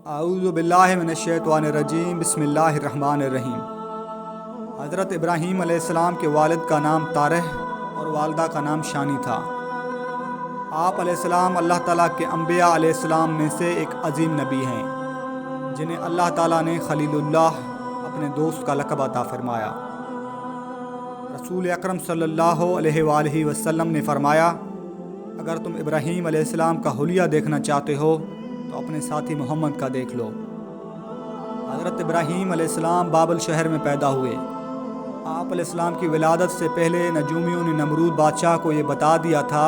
اعوذ باللہ من الشیطان الرجیم، بسم اللہ الرحمن الرحیم۔ حضرت ابراہیم علیہ السلام کے والد کا نام طارح اور والدہ کا نام شانی تھا۔ آپ علیہ السلام اللہ تعالیٰ کے انبیاء علیہ السلام میں سے ایک عظیم نبی ہیں، جنہیں اللہ تعالیٰ نے خلیل اللہ اپنے دوست کا لقب عطا فرمایا۔ رسول اکرم صلی اللہ علیہ وآلہ وسلم نے فرمایا، اگر تم ابراہیم علیہ السلام کا حلیہ دیکھنا چاہتے ہو تو اپنے ساتھی محمد کا دیکھ لو۔ حضرت ابراہیم علیہ السلام بابل شہر میں پیدا ہوئے۔ آپ علیہ السلام کی ولادت سے پہلے نجومیوں نے نمرود بادشاہ کو یہ بتا دیا تھا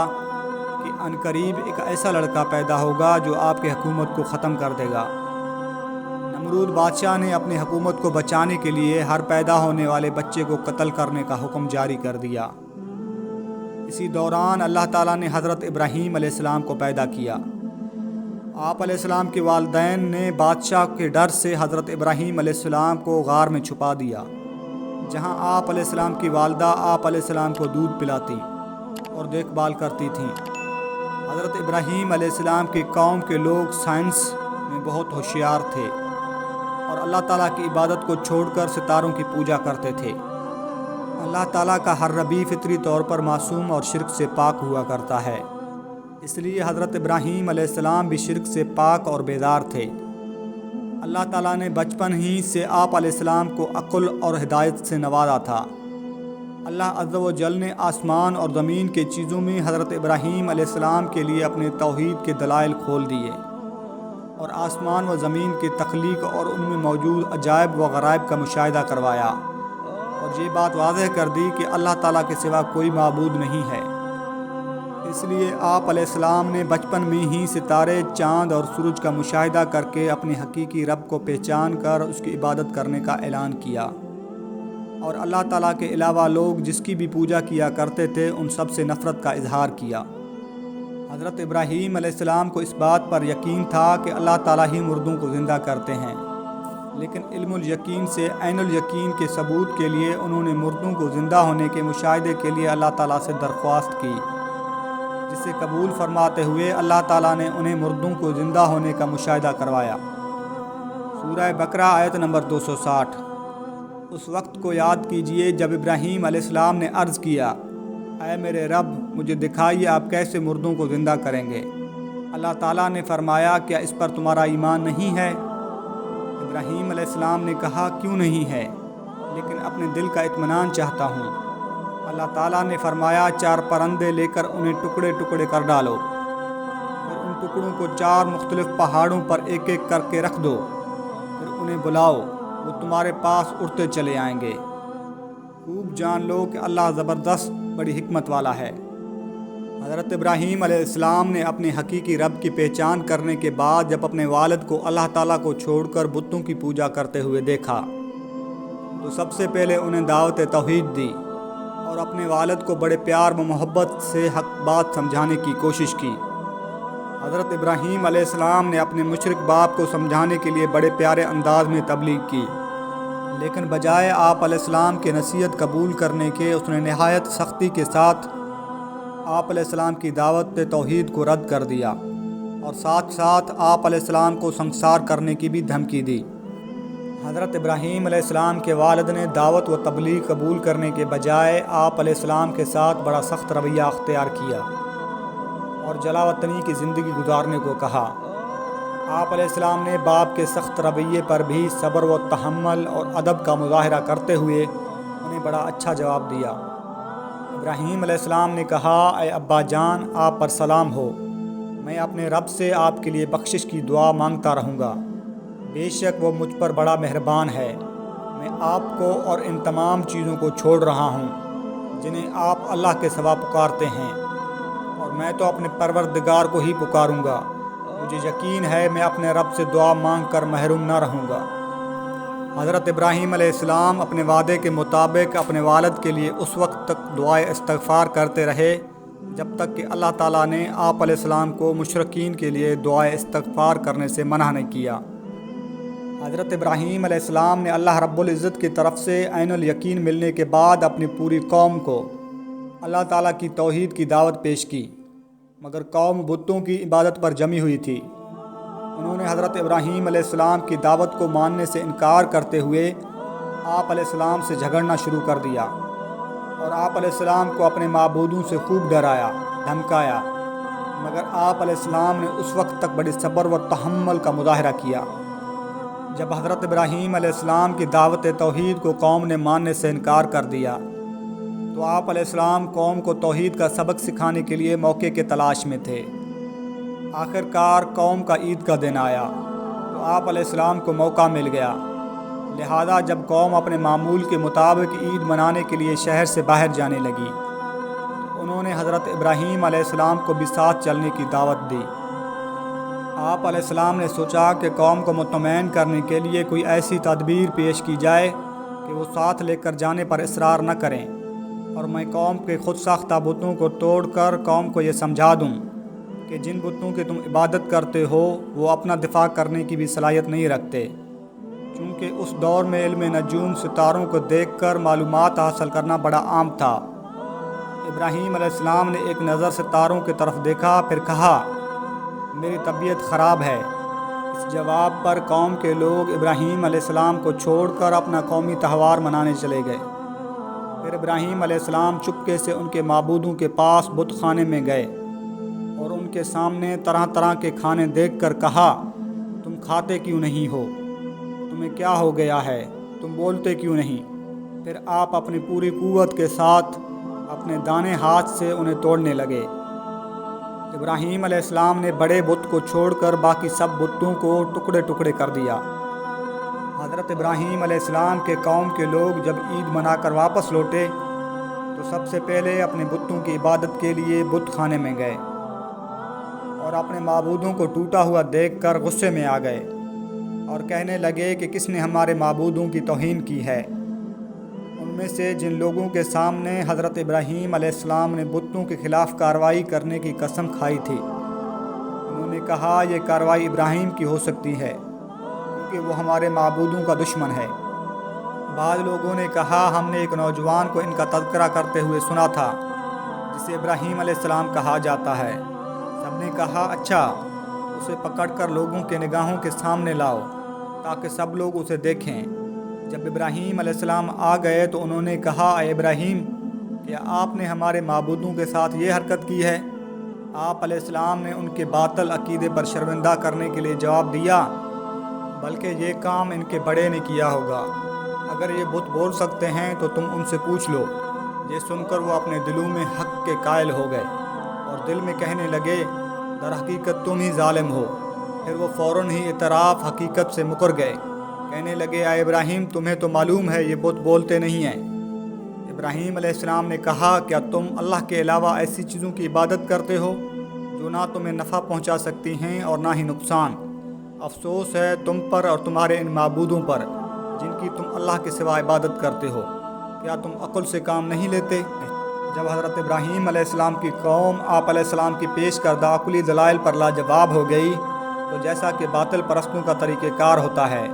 کہ عنقریب ایک ایسا لڑکا پیدا ہوگا جو آپ کی حکومت کو ختم کر دے گا۔ نمرود بادشاہ نے اپنی حکومت کو بچانے کے لیے ہر پیدا ہونے والے بچے کو قتل کرنے کا حکم جاری کر دیا۔ اسی دوران اللہ تعالیٰ نے حضرت ابراہیم علیہ السلام کو پیدا کیا۔ آپ علیہ السلام کے والدین نے بادشاہ کے ڈر سے حضرت ابراہیم علیہ السلام کو غار میں چھپا دیا، جہاں آپ علیہ السلام کی والدہ آپ علیہ السلام کو دودھ پلاتی اور دیکھ بھال کرتی تھیں۔ حضرت ابراہیم علیہ السلام کی قوم کے لوگ سائنس میں بہت ہوشیار تھے اور اللہ تعالیٰ کی عبادت کو چھوڑ کر ستاروں کی پوجا کرتے تھے۔ اللہ تعالیٰ کا ہر نبی فطری طور پر معصوم اور شرک سے پاک ہوا کرتا ہے، اس لیے حضرت ابراہیم علیہ السلام بھی شرک سے پاک اور بیدار تھے۔ اللہ تعالیٰ نے بچپن ہی سے آپ علیہ السلام کو عقل اور ہدایت سے نوازا تھا۔ اللہ عز و جل نے آسمان اور زمین کے چیزوں میں حضرت ابراہیم علیہ السلام کے لیے اپنے توحید کے دلائل کھول دیے اور آسمان و زمین کی تخلیق اور ان میں موجود عجائب و غرائب کا مشاہدہ کروایا، اور یہ بات واضح کر دی کہ اللہ تعالیٰ کے سوا کوئی معبود نہیں ہے۔ اس لیے آپ علیہ السلام نے بچپن میں ہی ستارے، چاند اور سورج کا مشاہدہ کر کے اپنے حقیقی رب کو پہچان کر اس کی عبادت کرنے کا اعلان کیا، اور اللہ تعالیٰ کے علاوہ لوگ جس کی بھی پوجا کیا کرتے تھے ان سب سے نفرت کا اظہار کیا۔ حضرت ابراہیم علیہ السلام کو اس بات پر یقین تھا کہ اللہ تعالیٰ ہی مردوں کو زندہ کرتے ہیں، لیکن علم الیقین سے عین الیقین کے ثبوت کے لیے انہوں نے مردوں کو زندہ ہونے کے مشاہدے کے لیے اللہ تعالیٰ سے درخواست کی، جسے قبول فرماتے ہوئے اللہ تعالیٰ نے انہیں مردوں کو زندہ ہونے کا مشاہدہ کروایا۔ سورہ بقرہ آیت نمبر 260۔ اس وقت کو یاد کیجئے جب ابراہیم علیہ السلام نے عرض کیا، اے میرے رب، مجھے دکھائیے آپ کیسے مردوں کو زندہ کریں گے۔ اللہ تعالیٰ نے فرمایا، کیا اس پر تمہارا ایمان نہیں ہے؟ ابراہیم علیہ السلام نے کہا، کیوں نہیں ہے، لیکن اپنے دل کا اطمینان چاہتا ہوں۔ اللہ تعالیٰ نے فرمایا، 4 پرندے لے کر انہیں ٹکڑے ٹکڑے کر ڈالو، پھر ان ٹکڑوں کو 4 مختلف پہاڑوں پر ایک ایک کر کے رکھ دو، پھر انہیں بلاؤ، وہ تمہارے پاس اڑتے چلے آئیں گے۔ خوب جان لو کہ اللہ زبردست بڑی حکمت والا ہے۔ حضرت ابراہیم علیہ السلام نے اپنے حقیقی رب کی پہچان کرنے کے بعد جب اپنے والد کو اللہ تعالیٰ کو چھوڑ کر بتوں کی پوجا کرتے ہوئے دیکھا تو سب سے پہلے انہیں دعوت توحید دی اور اپنے والد کو بڑے پیار و محبت سے حق بات سمجھانے کی کوشش کی۔ حضرت ابراہیم علیہ السلام نے اپنے مشرک باپ کو سمجھانے کے لیے بڑے پیارے انداز میں تبلیغ کی، لیکن بجائے آپ علیہ السلام کی نصیحت قبول کرنے کے اس نے نہایت سختی کے ساتھ آپ علیہ السلام کی دعوت توحید کو رد کر دیا اور ساتھ ساتھ آپ علیہ السلام کو سنسار کرنے کی بھی دھمکی دی۔ حضرت ابراہیم علیہ السلام کے والد نے دعوت و تبلیغ قبول کرنے کے بجائے آپ علیہ السلام کے ساتھ بڑا سخت رویہ اختیار کیا اور جلا وطنی کی زندگی گزارنے کو کہا۔ آپ علیہ السلام نے باپ کے سخت رویے پر بھی صبر و تحمل اور ادب کا مظاہرہ کرتے ہوئے انہیں بڑا اچھا جواب دیا۔ ابراہیم علیہ السلام نے کہا، اے ابا جان، آپ پر سلام ہو، میں اپنے رب سے آپ کے لیے بخشش کی دعا مانگتا رہوں گا، بے شک وہ مجھ پر بڑا مہربان ہے۔ میں آپ کو اور ان تمام چیزوں کو چھوڑ رہا ہوں جنہیں آپ اللہ کے سوا پکارتے ہیں، اور میں تو اپنے پروردگار کو ہی پکاروں گا۔ مجھے یقین ہے میں اپنے رب سے دعا مانگ کر محروم نہ رہوں گا۔ حضرت ابراہیم علیہ السلام اپنے وعدے کے مطابق اپنے والد کے لیے اس وقت تک دعائے استغفار کرتے رہے جب تک کہ اللہ تعالیٰ نے آپ علیہ السلام کو مشرکین کے لیے دعائے استغفار کرنے سے منع نہیں کیا۔ حضرت ابراہیم علیہ السلام نے اللہ رب العزت کی طرف سے عین الیقین ملنے کے بعد اپنی پوری قوم کو اللہ تعالیٰ کی توحید کی دعوت پیش کی، مگر قوم بتوں کی عبادت پر جمی ہوئی تھی۔ انہوں نے حضرت ابراہیم علیہ السلام کی دعوت کو ماننے سے انکار کرتے ہوئے آپ علیہ السلام سے جھگڑنا شروع کر دیا اور آپ علیہ السلام کو اپنے معبودوں سے خوب ڈرایا دھمکایا، مگر آپ علیہ السلام نے اس وقت تک بڑی صبر و تحمل کا مظاہرہ کیا۔ جب حضرت ابراہیم علیہ السلام کی دعوت توحید کو قوم نے ماننے سے انکار کر دیا تو آپ علیہ السلام قوم کو توحید کا سبق سکھانے کے لیے موقع کے تلاش میں تھے۔ آخر کار قوم کا عید کا دن آیا تو آپ علیہ السلام کو موقع مل گیا، لہذا جب قوم اپنے معمول کے مطابق عید منانے کے لیے شہر سے باہر جانے لگی تو انہوں نے حضرت ابراہیم علیہ السلام کو بھی ساتھ چلنے کی دعوت دی۔ آپ علیہ السلام نے سوچا کہ قوم کو مطمئن کرنے کے لیے کوئی ایسی تدبیر پیش کی جائے کہ وہ ساتھ لے کر جانے پر اصرار نہ کریں، اور میں قوم کے خود ساختہ بتوں کو توڑ کر قوم کو یہ سمجھا دوں کہ جن بتوں کی تم عبادت کرتے ہو وہ اپنا دفاع کرنے کی بھی صلاحیت نہیں رکھتے، چونکہ اس دور میں علم نجوم ستاروں کو دیکھ کر معلومات حاصل کرنا بڑا عام تھا۔ ابراہیم علیہ السلام نے ایک نظر ستاروں کی طرف دیکھا، پھر کہا میری طبیعت خراب ہے۔ اس جواب پر قوم کے لوگ ابراہیم علیہ السلام کو چھوڑ کر اپنا قومی تہوار منانے چلے گئے۔ پھر ابراہیم علیہ السلام چپکے سے ان کے معبودوں کے پاس بت خانے میں گئے اور ان کے سامنے طرح طرح کے کھانے دیکھ کر کہا تم کھاتے کیوں نہیں ہو؟ تمہیں کیا ہو گیا ہے؟ تم بولتے کیوں نہیں؟ پھر آپ اپنی پوری قوت کے ساتھ اپنے دانے ہاتھ سے انہیں توڑنے لگے۔ ابراہیم علیہ السلام نے بڑے بت کو چھوڑ کر باقی سب بتوں کو ٹکڑے ٹکڑے کر دیا۔ حضرت ابراہیم علیہ السلام کے قوم کے لوگ جب عید منا کر واپس لوٹے تو سب سے پہلے اپنے بتوں کی عبادت کے لیے بت خانے میں گئے اور اپنے معبودوں کو ٹوٹا ہوا دیکھ کر غصے میں آ گئے اور کہنے لگے کہ کس نے ہمارے معبودوں کی توہین کی ہے۔ ان میں سے جن لوگوں کے سامنے حضرت ابراہیم علیہ السلام نے بتوں کے خلاف کارروائی کرنے کی قسم کھائی تھی، انہوں نے کہا یہ کارروائی ابراہیم کی ہو سکتی ہے کیونکہ وہ ہمارے معبودوں کا دشمن ہے۔ بعض لوگوں نے کہا ہم نے ایک نوجوان کو ان کا تذکرہ کرتے ہوئے سنا تھا جسے ابراہیم علیہ السلام کہا جاتا ہے۔ سب نے کہا اچھا، اسے پکڑ کر لوگوں کے نگاہوں کے سامنے لاؤ تاکہ سب لوگ اسے دیکھیں۔ جب ابراہیم علیہ السلام آ گئے تو انہوں نے کہا اے ابراہیم، کیا آپ نے ہمارے معبودوں کے ساتھ یہ حرکت کی ہے؟ آپ علیہ السلام نے ان کے باطل عقیدے پر شرمندہ کرنے کے لیے جواب دیا بلکہ یہ کام ان کے بڑے نے کیا ہوگا۔ اگر یہ بت بول سکتے ہیں تو تم ان سے پوچھ لو۔ یہ سن کر وہ اپنے دلوں میں حق کے قائل ہو گئے اور دل میں کہنے لگے در حقیقت تم ہی ظالم ہو۔ پھر وہ فوراً ہی اعتراف حقیقت سے مکر گئے، کہنے لگے اے ابراہیم تمہیں تو معلوم ہے یہ بت بولتے نہیں ہیں۔ ابراہیم علیہ السلام نے کہا کیا تم اللہ کے علاوہ ایسی چیزوں کی عبادت کرتے ہو جو نہ تمہیں نفع پہنچا سکتی ہیں اور نہ ہی نقصان؟ افسوس ہے تم پر اور تمہارے ان معبودوں پر جن کی تم اللہ کے سوا عبادت کرتے ہو۔ کیا تم عقل سے کام نہیں لیتے؟ جب حضرت ابراہیم علیہ السلام کی قوم آپ علیہ السلام کی پیش کردہ عقلی دلائل پر لاجواب ہو گئی تو جیسا کہ باطل پرستوں کا طریقہ کار ہوتا ہے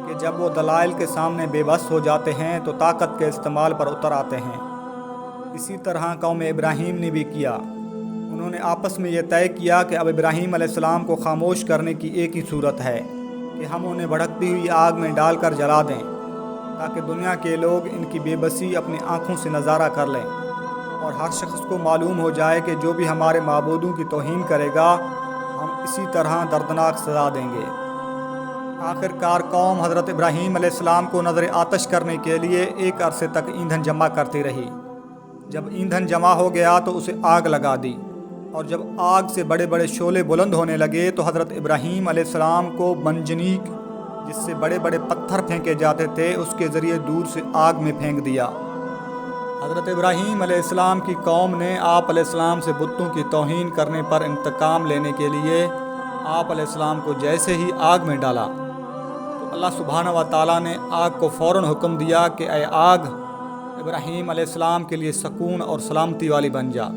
کہ جب وہ دلائل کے سامنے بے بس ہو جاتے ہیں تو طاقت کے استعمال پر اتر آتے ہیں، اسی طرح قوم ابراہیم نے بھی کیا۔ انہوں نے آپس میں یہ طے کیا کہ اب ابراہیم علیہ السلام کو خاموش کرنے کی ایک ہی صورت ہے کہ ہم انہیں بھڑکتی ہوئی آگ میں ڈال کر جلا دیں تاکہ دنیا کے لوگ ان کی بے بسی اپنی آنکھوں سے نظارہ کر لیں اور ہر شخص کو معلوم ہو جائے کہ جو بھی ہمارے معبودوں کی توہین کرے گا ہم اسی طرح دردناک سزا دیں گے۔ آخر کار قوم حضرت ابراہیم علیہ السلام کو نظر آتش کرنے کے لیے ایک عرصے تک ایندھن جمع کرتی رہی۔ جب ایندھن جمع ہو گیا تو اسے آگ لگا دی، اور جب آگ سے بڑے بڑے شعلے بلند ہونے لگے تو حضرت ابراہیم علیہ السلام کو منجنیق جس سے بڑے بڑے پتھر پھینکے جاتے تھے اس کے ذریعے دور سے آگ میں پھینک دیا۔ حضرت ابراہیم علیہ السلام کی قوم نے آپ علیہ السلام سے بتوں کی توہین کرنے پر انتقام لینے کے لیے آپ علیہ السلام کو جیسے ہی آگ میں ڈالا تو اللہ سبحانہ و تعالیٰ نے آگ کو فوراً حکم دیا کہ اے آگ ابراہیم علیہ السلام کے لیے سکون اور سلامتی والی بن جا۔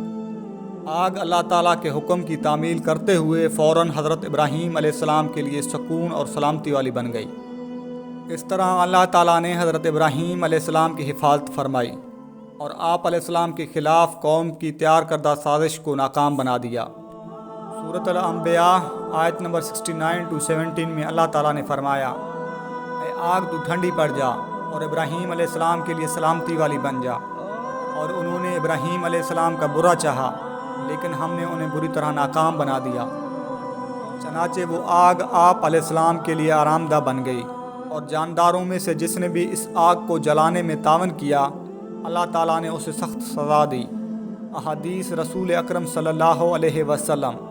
آگ اللہ تعالیٰ کے حکم کی تعمیل کرتے ہوئے فوراً حضرت ابراہیم علیہ السلام کے لیے سکون اور سلامتی والی بن گئی۔ اس طرح اللہ تعالیٰ نے حضرت ابراہیم علیہ السلام کی حفاظت فرمائی اور آپ علیہ السلام کے خلاف قوم کی تیار کردہ سازش کو ناکام بنا دیا۔ سورۃ الانبیاء آیت نمبر 69 to 17 میں اللہ تعالیٰ نے فرمایا، اے آگ تو ٹھنڈی پڑ جا اور ابراہیم علیہ السلام کے لیے سلامتی والی بن جا۔ اور انہوں نے ابراہیم علیہ السلام کا برا چاہا، لیکن ہم نے انہیں بری طرح ناکام بنا دیا۔ چنانچہ وہ آگ آپ علیہ السلام کے لیے آرام دہ بن گئی، اور جانداروں میں سے جس نے بھی اس آگ کو جلانے میں تعاون کیا، اللہ تعالیٰ نے اسے سخت سزا دی۔ احادیث رسول اکرم صلی اللہ علیہ وسلم۔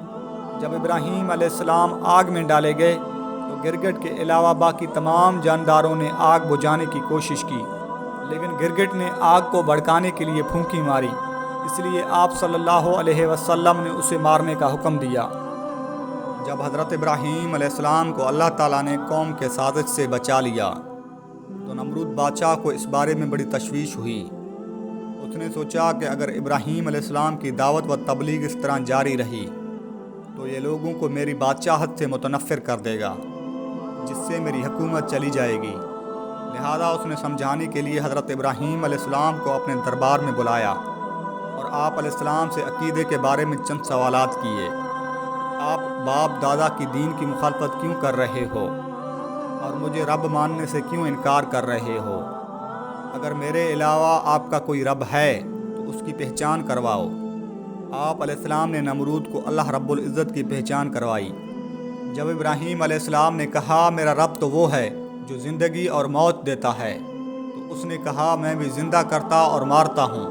جب ابراہیم علیہ السلام آگ میں ڈالے گئے تو گرگٹ کے علاوہ باقی تمام جانداروں نے آگ بجھانے کی کوشش کی، لیکن گرگٹ نے آگ کو بھڑکانے کے لیے پھونکی ماری، اس لیے آپ صلی اللہ علیہ وسلم نے اسے مارنے کا حکم دیا۔ جب حضرت ابراہیم علیہ السلام کو اللہ تعالیٰ نے قوم کے سازش سے بچا لیا تو نمرود بادشاہ کو اس بارے میں بڑی تشویش ہوئی۔ اس نے سوچا کہ اگر ابراہیم علیہ السلام کی دعوت و تبلیغ اس طرح جاری رہی تو یہ لوگوں کو میری بادشاہت سے متنفر کر دے گا، جس سے میری حکومت چلی جائے گی۔ لہذا اس نے سمجھانے کے لیے حضرت ابراہیم علیہ السلام کو اپنے دربار میں بلایا اور آپ علیہ السلام سے عقیدے کے بارے میں چند سوالات کیے۔ آپ باپ دادا کی دین کی مخالفت کیوں کر رہے ہو اور مجھے رب ماننے سے کیوں انکار کر رہے ہو؟ اگر میرے علاوہ آپ کا کوئی رب ہے تو اس کی پہچان کرواؤ۔ آپ علیہ السلام نے نمرود کو اللہ رب العزت کی پہچان کروائی۔ جب ابراہیم علیہ السلام نے کہا میرا رب تو وہ ہے جو زندگی اور موت دیتا ہے، تو اس نے کہا میں بھی زندہ کرتا اور مارتا ہوں۔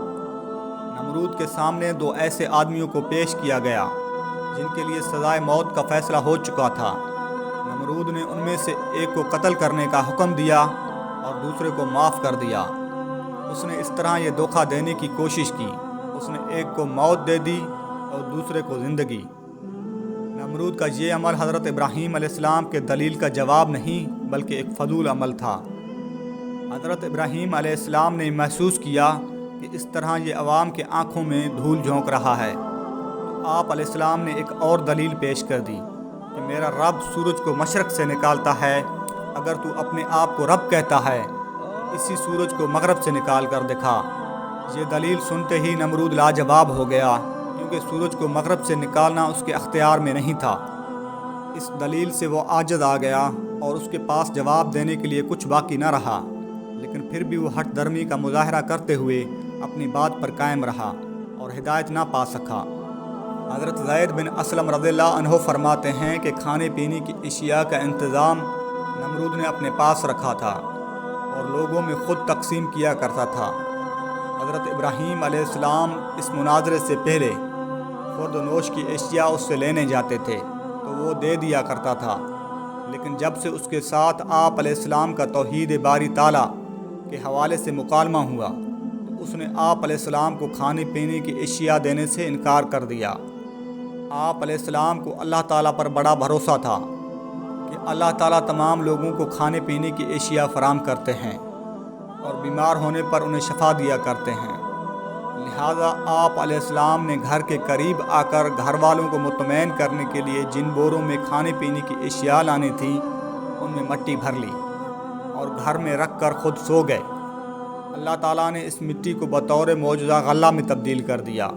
نمرود کے سامنے دو ایسے آدمیوں کو پیش کیا گیا جن کے لیے سزائے موت کا فیصلہ ہو چکا تھا۔ نمرود نے ان میں سے ایک کو قتل کرنے کا حکم دیا اور دوسرے کو معاف کر دیا۔ اس نے اس طرح یہ دھوکہ دینے کی کوشش کی، اس نے ایک کو موت دے دی اور دوسرے کو زندگی۔ نمرود کا یہ عمل حضرت ابراہیم علیہ السلام کے دلیل کا جواب نہیں بلکہ ایک فضول عمل تھا۔ حضرت ابراہیم علیہ السلام نے محسوس کیا کہ اس طرح یہ عوام کے آنکھوں میں دھول جھونک رہا ہے، تو آپ علیہ السلام نے ایک اور دلیل پیش کر دی کہ میرا رب سورج کو مشرق سے نکالتا ہے، اگر تو اپنے آپ کو رب کہتا ہے تو اسی سورج کو مغرب سے نکال کر دکھا۔ یہ دلیل سنتے ہی نمرود لاجواب ہو گیا، کیونکہ سورج کو مغرب سے نکالنا اس کے اختیار میں نہیں تھا۔ اس دلیل سے وہ عاجز آ گیا اور اس کے پاس جواب دینے کے لیے کچھ باقی نہ رہا، لیکن پھر بھی وہ ہٹ درمی کا مظاہرہ کرتے ہوئے اپنی بات پر قائم رہا اور ہدایت نہ پا سکا۔ حضرت زید بن اسلم رضی اللہ عنہ فرماتے ہیں کہ کھانے پینے کی اشیاء کا انتظام نمرود نے اپنے پاس رکھا تھا اور لوگوں میں خود تقسیم کیا کرتا تھا۔ حضرت ابراہیم علیہ السلام اس مناظرے سے پہلے خورد و نوش کی اشیاء اس سے لینے جاتے تھے تو وہ دے دیا کرتا تھا، لیکن جب سے اس کے ساتھ آپ علیہ السلام کا توحید باری تعالیٰ کے حوالے سے مکالمہ ہوا تو اس نے آپ علیہ السلام کو کھانے پینے کی اشیاء دینے سے انکار کر دیا۔ آپ علیہ السلام کو اللہ تعالیٰ پر بڑا بھروسہ تھا کہ اللہ تعالیٰ تمام لوگوں کو کھانے پینے کی اشیاء فراہم کرتے ہیں اور بیمار ہونے پر انہیں شفا دیا کرتے ہیں۔ لہذا آپ علیہ السلام نے گھر کے قریب آ کر گھر والوں کو مطمئن کرنے کے لیے جن بوروں میں کھانے پینے کی اشیاء لانی تھی ان میں مٹی بھر لی اور گھر میں رکھ کر خود سو گئے۔ اللہ تعالیٰ نے اس مٹی کو بطور معجزہ غلہ میں تبدیل کر دیا۔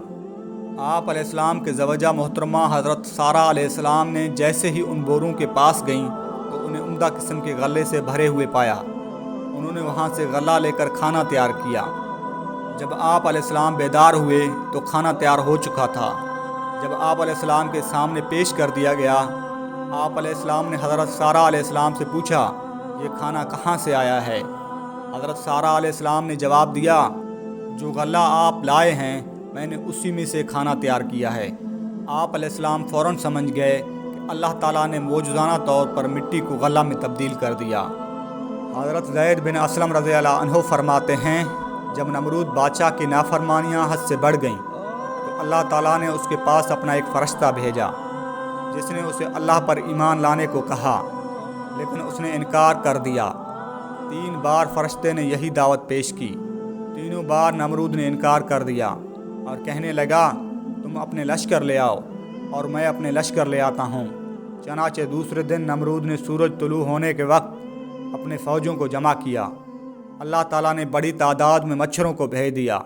آپ علیہ السلام کے زوجہ محترمہ حضرت سارہ علیہ السلام نے جیسے ہی ان بوروں کے پاس گئیں تو انہیں عمدہ قسم کے غلے سے بھرے ہوئے پایا۔ انہوں نے وہاں سے غلہ لے کر کھانا تیار کیا۔ جب آپ علیہ السلام بیدار ہوئے تو کھانا تیار ہو چکا تھا۔ جب آپ علیہ السلام کے سامنے پیش کر دیا گیا، آپ علیہ السلام نے حضرت سارہ علیہ السلام سے پوچھا یہ کھانا کہاں سے آیا ہے؟ حضرت سارہ علیہ السلام نے جواب دیا جو غلہ آپ لائے ہیں میں نے اسی میں سے کھانا تیار کیا ہے۔ آپ علیہ السلام فوراً سمجھ گئے کہ اللہ تعالیٰ نے معجزانہ طور پر مٹی کو غلہ میں تبدیل کر دیا۔ حضرت زید بن اسلم رضی اللہ عنہ فرماتے ہیں جب نمرود بادشاہ کی نافرمانیاں حد سے بڑھ گئیں تو اللہ تعالیٰ نے اس کے پاس اپنا ایک فرشتہ بھیجا جس نے اسے اللہ پر ایمان لانے کو کہا، لیکن اس نے انکار کر دیا۔ 3 بار فرشتے نے یہی دعوت پیش کی، تینوں بار نمرود نے انکار کر دیا اور کہنے لگا تم اپنے لشکر لے آؤ اور میں اپنے لشکر لے آتا ہوں۔ چنانچہ دوسرے دن نمرود نے سورج طلوع ہونے کے وقت اپنے فوجوں کو جمع کیا۔ اللہ تعالیٰ نے بڑی تعداد میں مچھروں کو بھیج دیا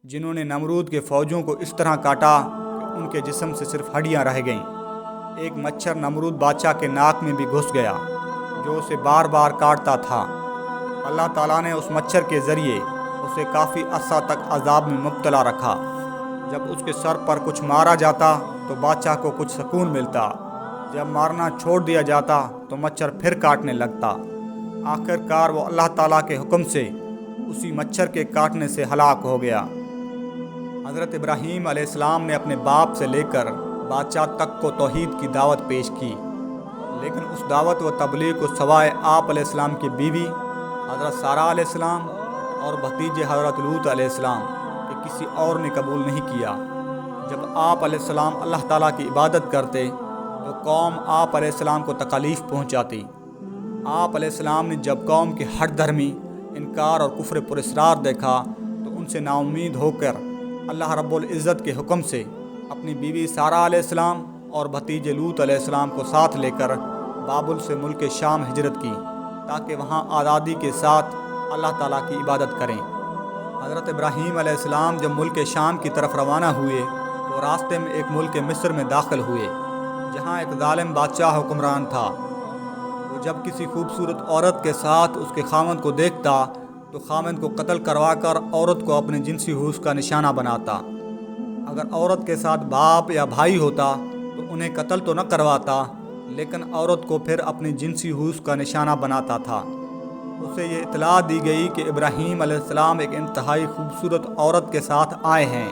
جنہوں نے نمرود کے فوجوں کو اس طرح کاٹا کہ ان کے جسم سے صرف ہڈیاں رہ گئیں۔ ایک مچھر نمرود بادشاہ کے ناک میں بھی گھس گیا جو اسے بار بار کاٹتا تھا۔ اللہ تعالیٰ نے اس مچھر کے ذریعے اسے کافی عرصہ تک عذاب میں مبتلا رکھا۔ جب اس کے سر پر کچھ مارا جاتا تو بادشاہ کو کچھ سکون ملتا، جب مارنا چھوڑ دیا جاتا تو مچھر پھر کاٹنے لگتا۔ آخر کار وہ اللہ تعالیٰ کے حکم سے اسی مچھر کے کاٹنے سے ہلاک ہو گیا۔ حضرت ابراہیم علیہ السلام نے اپنے باپ سے لے کر بادشاہ تک کو توحید کی دعوت پیش کی، لیکن اس دعوت و تبلیغ کو سوائے آپ علیہ السلام کی بیوی حضرت سارہ علیہ السلام اور بھتیجے حضرت لوط علیہ السلام کہ کسی اور نے قبول نہیں کیا۔ جب آپ علیہ السلام اللہ تعالیٰ کی عبادت کرتے تو قوم آپ علیہ السلام کو تکالیف پہنچاتی۔ آپ علیہ السلام نے جب قوم کی ہٹ دھرمی، انکار اور کفر پر اصرار دیکھا تو ان سے نا امید ہو کر اللہ رب العزت کے حکم سے اپنی بیوی سارہ علیہ السلام اور بھتیجے لوط علیہ السلام کو ساتھ لے کر بابل سے ملک شام ہجرت کی تاکہ وہاں آزادی کے ساتھ اللہ تعالیٰ کی عبادت کریں۔ حضرت ابراہیم علیہ السلام جب ملک شام کی طرف روانہ ہوئے تو راستے میں ایک ملک مصر میں داخل ہوئے جہاں ایک ظالم بادشاہ حکمران تھا۔ وہ جب کسی خوبصورت عورت کے ساتھ اس کے خاوند کو دیکھتا تو خاوند کو قتل کروا کر عورت کو اپنے جنسی حوص کا نشانہ بناتا۔ اگر عورت کے ساتھ باپ یا بھائی ہوتا تو انہیں قتل تو نہ کرواتا، لیکن عورت کو پھر اپنے جنسی حوص کا نشانہ بناتا تھا۔ اسے یہ اطلاع دی گئی کہ ابراہیم علیہ السلام ایک انتہائی خوبصورت عورت کے ساتھ آئے ہیں۔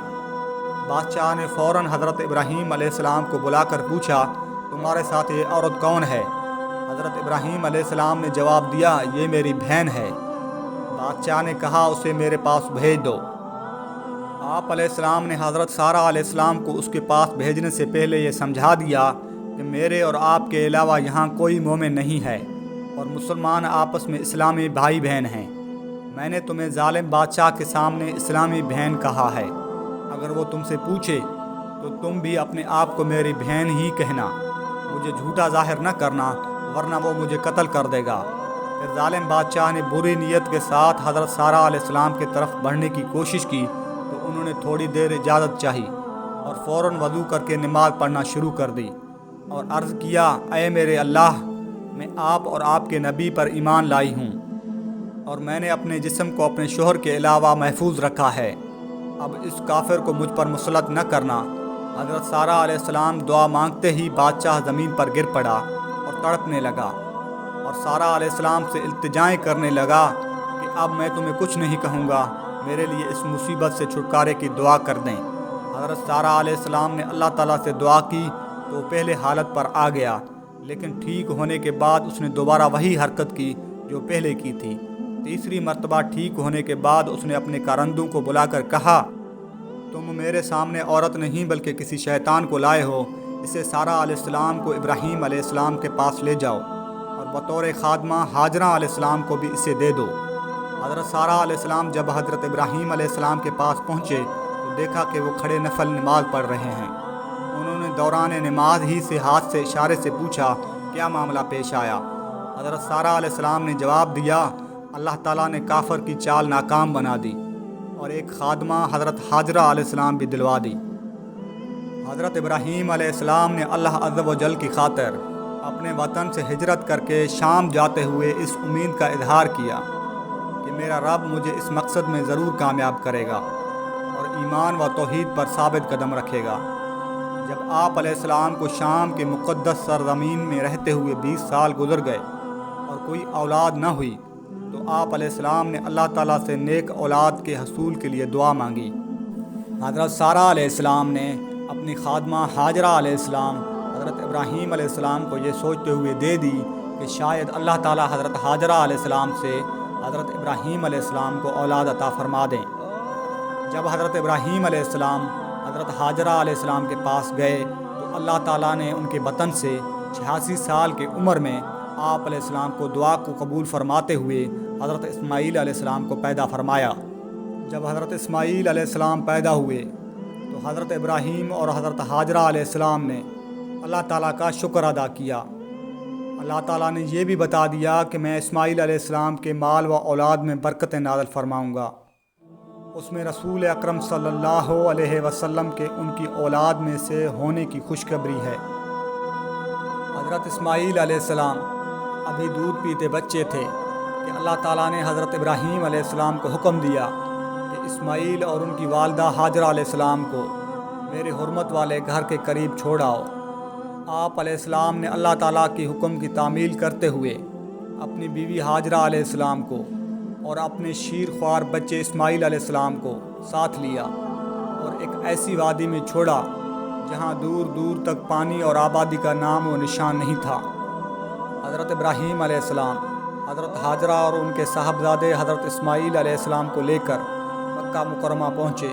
بادشاہ نے فوراً حضرت ابراہیم علیہ السلام کو بلا کر پوچھا، تمہارے ساتھ یہ عورت کون ہے؟ حضرت ابراہیم علیہ السلام نے جواب دیا، یہ میری بہن ہے۔ بادشاہ نے کہا، اسے میرے پاس بھیج دو۔ آپ علیہ السلام نے حضرت سارہ علیہ السلام کو اس کے پاس بھیجنے سے پہلے یہ سمجھا دیا کہ میرے اور آپ کے علاوہ یہاں کوئی مومن نہیں ہے اور مسلمان آپس میں اسلامی بھائی بہن ہیں۔ میں نے تمہیں ظالم بادشاہ کے سامنے اسلامی بہن کہا ہے۔ اگر وہ تم سے پوچھے تو تم بھی اپنے آپ کو میری بہن ہی کہنا، مجھے جھوٹا ظاہر نہ کرنا ورنہ وہ مجھے قتل کر دے گا۔ پھر ظالم بادشاہ نے بری نیت کے ساتھ حضرت سارہ علیہ السلام کی طرف بڑھنے کی کوشش کی تو انہوں نے تھوڑی دیر اجازت چاہی اور فوراً وضو کر کے نماز پڑھنا شروع کر دی اور عرض کیا، اے میرے اللہ، میں آپ اور آپ کے نبی پر ایمان لائی ہوں اور میں نے اپنے جسم کو اپنے شوہر کے علاوہ محفوظ رکھا ہے، اب اس کافر کو مجھ پر مسلط نہ کرنا۔ حضرت سارہ علیہ السلام دعا مانگتے ہی بادشاہ زمین پر گر پڑا اور تڑپنے لگا اور سارہ علیہ السلام سے التجائیں کرنے لگا کہ اب میں تمہیں کچھ نہیں کہوں گا، میرے لیے اس مصیبت سے چھٹکارے کی دعا کر دیں۔ حضرت سارہ علیہ السلام نے اللہ تعالیٰ سے دعا کی تو وہ پہلے حالت پر آ گیا، لیکن ٹھیک ہونے کے بعد اس نے دوبارہ وہی حرکت کی جو پہلے کی تھی۔ تیسری مرتبہ ٹھیک ہونے کے بعد اس نے اپنے کارندوں کو بلا کر کہا، تم میرے سامنے عورت نہیں بلکہ کسی شیطان کو لائے ہو، اسے سارہ علیہ السلام کو ابراہیم علیہ السلام کے پاس لے جاؤ اور بطور خادمہ ہاجرہ علیہ السلام کو بھی اسے دے دو۔ حضرت سارہ علیہ السلام جب حضرت ابراہیم علیہ السلام کے پاس پہنچے تو دیکھا کہ وہ کھڑے نفل نماز پڑھ رہے ہیں۔ انہوں نے دوران نماز ہی سے ہاتھ سے اشارے سے پوچھا، کیا معاملہ پیش آیا؟ حضرت سارہ علیہ السلام نے جواب دیا، اللہ تعالیٰ نے کافر کی چال ناکام بنا دی اور ایک خادمہ حضرت ہاجرہ علیہ السلام بھی دلوا دی۔ حضرت ابراہیم علیہ السلام نے اللہ عز و جل کی خاطر اپنے وطن سے ہجرت کر کے شام جاتے ہوئے اس امید کا اظہار کیا کہ میرا رب مجھے اس مقصد میں ضرور کامیاب کرے گا اور ایمان و توحید پر ثابت قدم رکھے گا۔ جب آپ علیہ السلام کو شام کے مقدس سرزمین میں رہتے ہوئے 20 سال گزر گئے اور کوئی اولاد نہ ہوئی تو آپ علیہ السلام نے اللہ تعالیٰ سے نیک اولاد کے حصول کے لیے دعا مانگی۔ حضرت سارہ علیہ السلام نے اپنی خادمہ ہاجرہ علیہ السلام حضرت ابراہیم علیہ السلام کو یہ سوچتے ہوئے دے دی کہ شاید اللہ تعالیٰ حضرت ہاجرہ علیہ السلام سے حضرت ابراہیم علیہ السلام کو اولاد عطا فرما دیں۔ جب حضرت ابراہیم علیہ السلام حضرت ہاجرہ علیہ السلام کے پاس گئے تو اللہ تعالیٰ نے ان کے بطن سے 86 سال کی عمر میں آپ علیہ السلام کو دعا کو قبول فرماتے ہوئے حضرت اسماعیل علیہ السلام کو پیدا فرمایا۔ جب حضرت اسماعیل علیہ السلام پیدا ہوئے تو حضرت ابراہیم اور حضرت ہاجرہ علیہ السلام نے اللہ تعالیٰ کا شکر ادا کیا۔ اللہ تعالیٰ نے یہ بھی بتا دیا کہ میں اسماعیل علیہ السلام کے مال و اولاد میں برکتیں نازل فرماؤں گا۔ اس میں رسول اکرم صلی اللہ علیہ وسلم کے ان کی اولاد میں سے ہونے کی خوشخبری ہے۔ حضرت اسماعیل علیہ السلام ابھی دودھ پیتے بچے تھے کہ اللہ تعالیٰ نے حضرت ابراہیم علیہ السلام کو حکم دیا کہ اسماعیل اور ان کی والدہ ہاجرہ علیہ السلام کو میرے حرمت والے گھر کے قریب چھوڑ آؤ۔ آپ علیہ السلام نے اللہ تعالیٰ کی حکم کی تعمیل کرتے ہوئے اپنی بیوی ہاجرہ علیہ السلام کو اور اپنے شیر خوار بچے اسماعیل علیہ السلام کو ساتھ لیا اور ایک ایسی وادی میں چھوڑا جہاں دور دور تک پانی اور آبادی کا نام و نشان نہیں تھا۔ حضرت ابراہیم علیہ السلام حضرت ہاجرہ اور ان کے صاحبزادے حضرت اسماعیل علیہ السلام کو لے کر مکہ مکرمہ پہنچے۔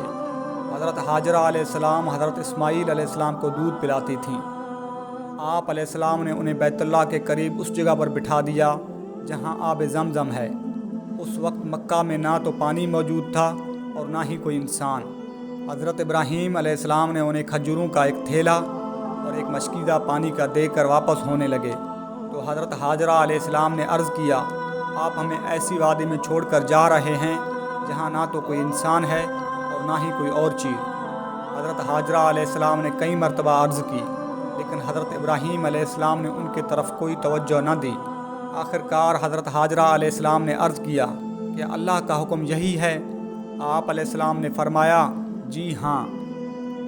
حضرت ہاجرہ علیہ السلام حضرت اسماعیل علیہ السلام کو دودھ پلاتی تھیں۔ آپ علیہ السلام نے انہیں بیت اللہ کے قریب اس جگہ پر بٹھا دیا جہاں آب زمزم ہے۔ اس وقت مکہ میں نہ تو پانی موجود تھا اور نہ ہی کوئی انسان۔ حضرت ابراہیم علیہ السلام نے انہیں کھجوروں کا ایک تھیلا اور ایک مشکیزہ پانی کا دے کر واپس ہونے لگے تو حضرت ہاجرہ علیہ السلام نے عرض کیا، آپ ہمیں ایسی وادی میں چھوڑ کر جا رہے ہیں جہاں نہ تو کوئی انسان ہے اور نہ ہی کوئی اور چیز۔ حضرت ہاجرہ علیہ السلام نے کئی مرتبہ عرض کی لیکن حضرت ابراہیم علیہ السلام نے ان کی طرف کوئی توجہ نہ دی۔ آخر کار حضرت ہاجرہ علیہ السلام نے عرض کیا کہ اللہ کا حکم یہی ہے؟ آپ علیہ السلام نے فرمایا جی ہاں۔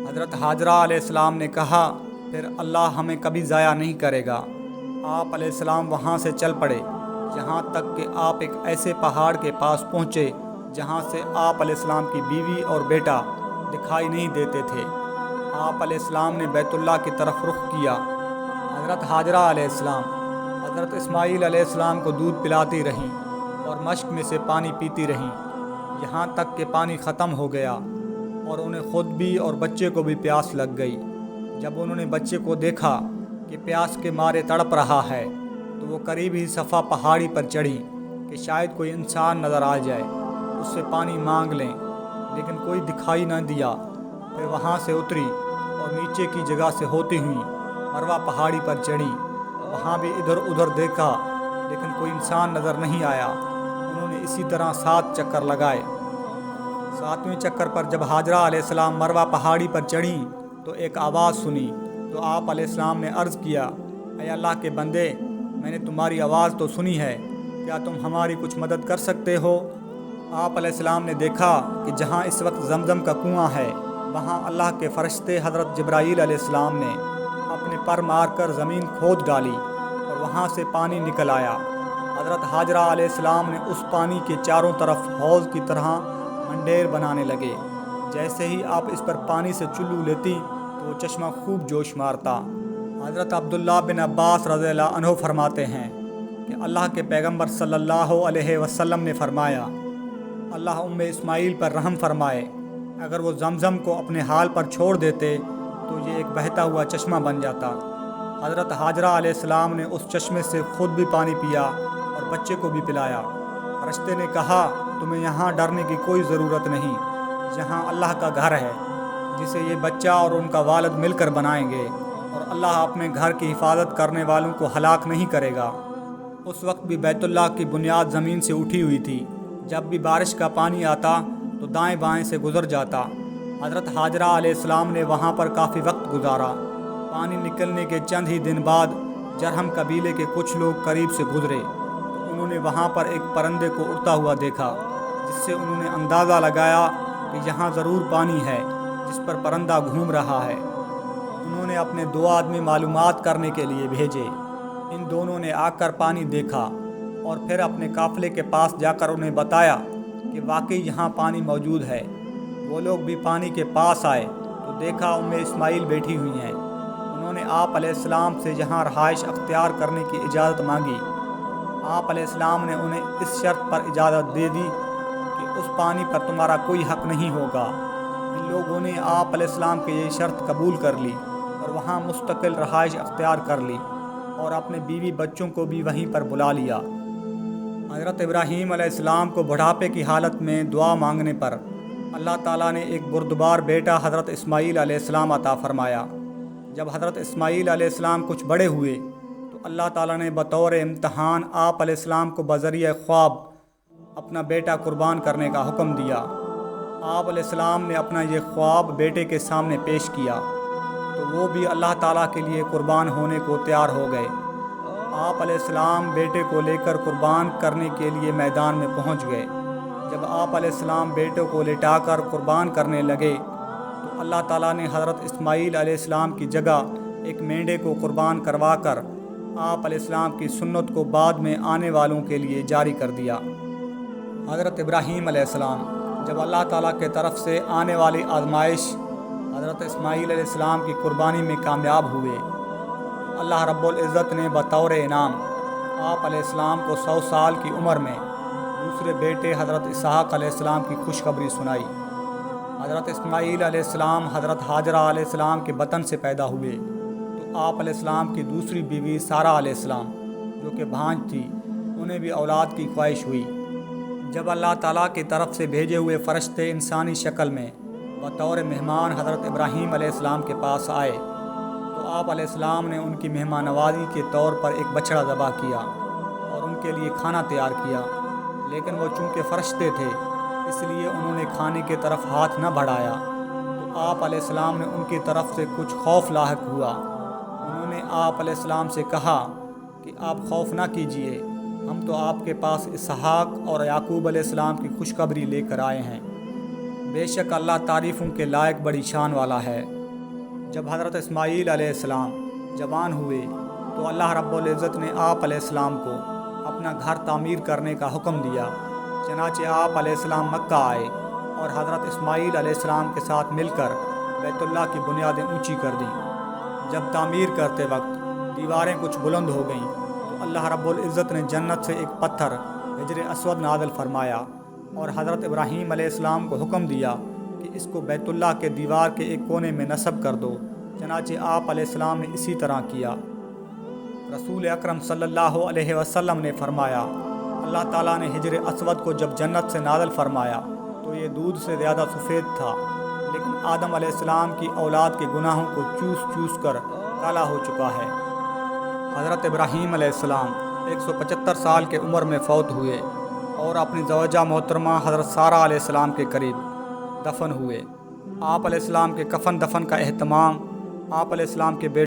حضرت ہاجرہ علیہ السلام نے کہا پھر اللہ ہمیں کبھی ضائع نہیں کرے گا۔ آپ علیہ السلام وہاں سے چل پڑے یہاں تک کہ آپ ایک ایسے پہاڑ کے پاس پہنچے جہاں سے آپ علیہ السلام کی بیوی اور بیٹا دکھائی نہیں دیتے تھے۔ آپ علیہ السلام نے بیت اللہ کی طرف رخ کیا۔ حضرت ہاجرہ علیہ السلام حضرت اسماعیل علیہ السلام کو دودھ پلاتی رہیں اور مشک میں سے پانی پیتی رہیں یہاں تک کہ پانی ختم ہو گیا اور انہیں خود بھی اور بچے کو بھی پیاس لگ گئی۔ جب انہوں نے بچے کو دیکھا کہ پیاس کے مارے تڑپ رہا ہے تو وہ قریب ہی صفا پہاڑی پر چڑھی کہ شاید کوئی انسان نظر آ جائے، اس سے پانی مانگ لیں، لیکن کوئی دکھائی نہ دیا۔ پھر وہاں سے اتری اور نیچے کی جگہ سے ہوتی ہوئی مروہ پہاڑی پر چڑھی۔ وہاں بھی ادھر ادھر دیکھا لیکن کوئی انسان نظر نہیں آیا۔ انہوں نے اسی طرح 7 چکر لگائے۔ 7ویں چکر پر جب ہاجرہ علیہ السلام مروہ پہاڑی پر چڑھیں تو ایک آواز سنی تو آپ علیہ السلام نے عرض کیا، اے اللہ کے بندے، میں نے تمہاری آواز تو سنی ہے، کیا تم ہماری کچھ مدد کر سکتے ہو؟ آپ علیہ السلام نے دیکھا کہ جہاں اس وقت زمزم کا کنواں ہے وہاں اللہ کے فرشتے حضرت جبرائیل علیہ السلام نے اپنے پر مار کر زمین کھود ڈالی اور وہاں سے پانی نکل آیا۔ حضرت ہاجرہ علیہ السلام نے اس پانی کے چاروں طرف حوض کی طرح منڈیر بنانے لگے۔ جیسے ہی آپ اس پر پانی سے چلو لیتی تو وہ چشمہ خوب جوش مارتا۔ حضرت عبداللہ بن عباس رضی اللہ عنہ فرماتے ہیں کہ اللہ کے پیغمبر صلی اللہ علیہ وسلم نے فرمایا، اللہ اسماعیل پر رحم فرمائے، اگر وہ زمزم کو اپنے حال پر چھوڑ دیتے تو یہ ایک بہتا ہوا چشمہ بن جاتا۔ حضرت ہاجرہ علیہ السلام نے اس چشمے سے خود بھی پانی پیا اور بچے کو بھی پلایا۔ فرشتے نے کہا، تمہیں یہاں ڈرنے کی کوئی ضرورت نہیں، یہاں اللہ کا گھر ہے جسے یہ بچہ اور ان کا والد مل کر بنائیں گے، اور اللہ اپنے گھر کی حفاظت کرنے والوں کو ہلاک نہیں کرے گا۔ اس وقت بھی بیت اللہ کی بنیاد زمین سے اٹھی ہوئی تھی۔ جب بھی بارش کا پانی آتا تو دائیں بائیں سے گزر جاتا۔ حضرت ہاجرہ علیہ السلام نے وہاں پر کافی وقت گزارا۔ پانی نکلنے کے چند ہی دن بعد جرہم قبیلے کے کچھ لوگ قریب سے گزرے تو انہوں نے وہاں پر ایک پرندے کو اڑتا ہوا دیکھا، جس سے انہوں نے اندازہ لگایا کہ یہاں ضرور پانی ہے جس پر پرندہ گھوم رہا ہے۔ انہوں نے اپنے 2 آدمی معلومات کرنے کے لیے بھیجے۔ ان دونوں نے آ کر پانی دیکھا اور پھر اپنے قافلے کے پاس جا کر انہیں بتایا کہ واقعی یہاں پانی موجود ہے۔ وہ لوگ بھی پانی کے پاس آئے تو دیکھا اسماعیل بیٹھی ہوئی ہیں۔ انہوں نے آپ علیہ السلام سے یہاں رہائش اختیار کرنے کی اجازت مانگی۔ آپ علیہ السلام نے انہیں اس شرط پر اجازت دے دی کہ اس پانی پر تمہارا کوئی حق نہیں ہوگا۔ ان لوگوں نے آپ علیہ السلام کی یہ شرط قبول کر لی اور وہاں مستقل رہائش اختیار کر لی اور اپنے بیوی بچوں کو بھی وہیں پر بلا لیا۔ حضرت ابراہیم علیہ السلام کو بڑھاپے کی حالت میں دعا مانگنے پر اللہ تعالیٰ نے ایک بردبار بیٹا حضرت اسماعیل علیہ السلام عطا فرمایا۔ جب حضرت اسماعیل علیہ السلام کچھ بڑے ہوئے تو اللہ تعالیٰ نے بطور امتحان آپ علیہ السلام کو بذریعہ خواب اپنا بیٹا قربان کرنے کا حکم دیا۔ آپ علیہ السلام نے اپنا یہ خواب بیٹے کے سامنے پیش کیا۔ تو وہ بھی اللہ تعالیٰ کے لیے قربان ہونے کو تیار ہو گئے۔ آپ علیہ السلام بیٹے کو لے کر قربان کرنے کے لیے میدان میں پہنچ گئے۔ جب آپ علیہ السلام بیٹے کو لٹا کر قربان کرنے لگے تو اللہ تعالیٰ نے حضرت اسماعیل علیہ السلام کی جگہ ایک مینڈے کو قربان کروا کر آپ علیہ السلام کی سنت کو بعد میں آنے والوں کے لیے جاری کر دیا۔ حضرت ابراہیم علیہ السلام جب اللہ تعالیٰ کے طرف سے آنے والی آزمائش حضرت اسماعیل علیہ السلام کی قربانی میں کامیاب ہوئے تو اللہ رب العزت نے بطور انعام آپ علیہ السلام کو 100 سال کی عمر میں دوسرے بیٹے حضرت اسحاق علیہ السلام کی خوشخبری سنائی۔ حضرت اسماعیل علیہ السلام حضرت ہاجرہ علیہ السلام کے بطن سے پیدا ہوئے تو آپ علیہ السلام کی دوسری بیوی سارہ علیہ السلام جو کہ بھانج تھی، انہیں بھی اولاد کی خواہش ہوئی۔ جب اللہ تعالیٰ کی طرف سے بھیجے ہوئے فرشتے انسانی شکل میں بطور مہمان حضرت ابراہیم علیہ السلام کے پاس آئے تو آپ علیہ السلام نے ان کی مہمان نوازی کے طور پر ایک بچڑا ذبح کیا اور ان کے لیے کھانا تیار کیا، لیکن وہ چونکہ فرشتے تھے اس لیے انہوں نے کھانے کی طرف ہاتھ نہ بڑھایا تو آپ علیہ السلام نے ان کی طرف سے کچھ خوف لاحق ہوا۔ انہوں نے آپ علیہ السلام سے کہا کہ آپ خوف نہ کیجیے، ہم تو آپ کے پاس اسحاق اور یعقوب علیہ السلام کی خوشخبری لے کر آئے ہیں۔ بے شک اللہ تعریفوں کے لائق بڑی شان والا ہے۔ جب حضرت اسماعیل علیہ السلام جوان ہوئے تو اللہ رب العزت نے آپ علیہ السلام کو اپنا گھر تعمیر کرنے کا حکم دیا۔ چنانچہ آپ علیہ السلام مکہ آئے اور حضرت اسماعیل علیہ السلام کے ساتھ مل کر بیت اللہ کی بنیادیں اونچی کر دیں۔ جب تعمیر کرتے وقت دیواریں کچھ بلند ہو گئیں تو اللہ رب العزت نے جنت سے ایک پتھر حجر اسود نازل فرمایا اور حضرت ابراہیم علیہ السلام کو حکم دیا کہ اس کو بیت اللہ کے دیوار کے ایک کونے میں نصب کر دو۔ چنانچہ آپ علیہ السلام نے اسی طرح کیا۔ رسول اکرم صلی اللہ علیہ وسلم نے فرمایا، اللہ تعالیٰ نے حجر اسود کو جب جنت سے نازل فرمایا تو یہ دودھ سے زیادہ سفید تھا، لیکن آدم علیہ السلام کی اولاد کے گناہوں کو چوس چوس کر کالا ہو چکا ہے۔ حضرت ابراہیم علیہ السلام 175 سال کے عمر میں فوت ہوئے اور اپنی زوجہ محترمہ حضرت سارہ علیہ السلام کے قریب دفن ہوئے۔ آپ علیہ السلام کے کفن دفن کا اہتمام آپ علیہ السلام کے بیٹے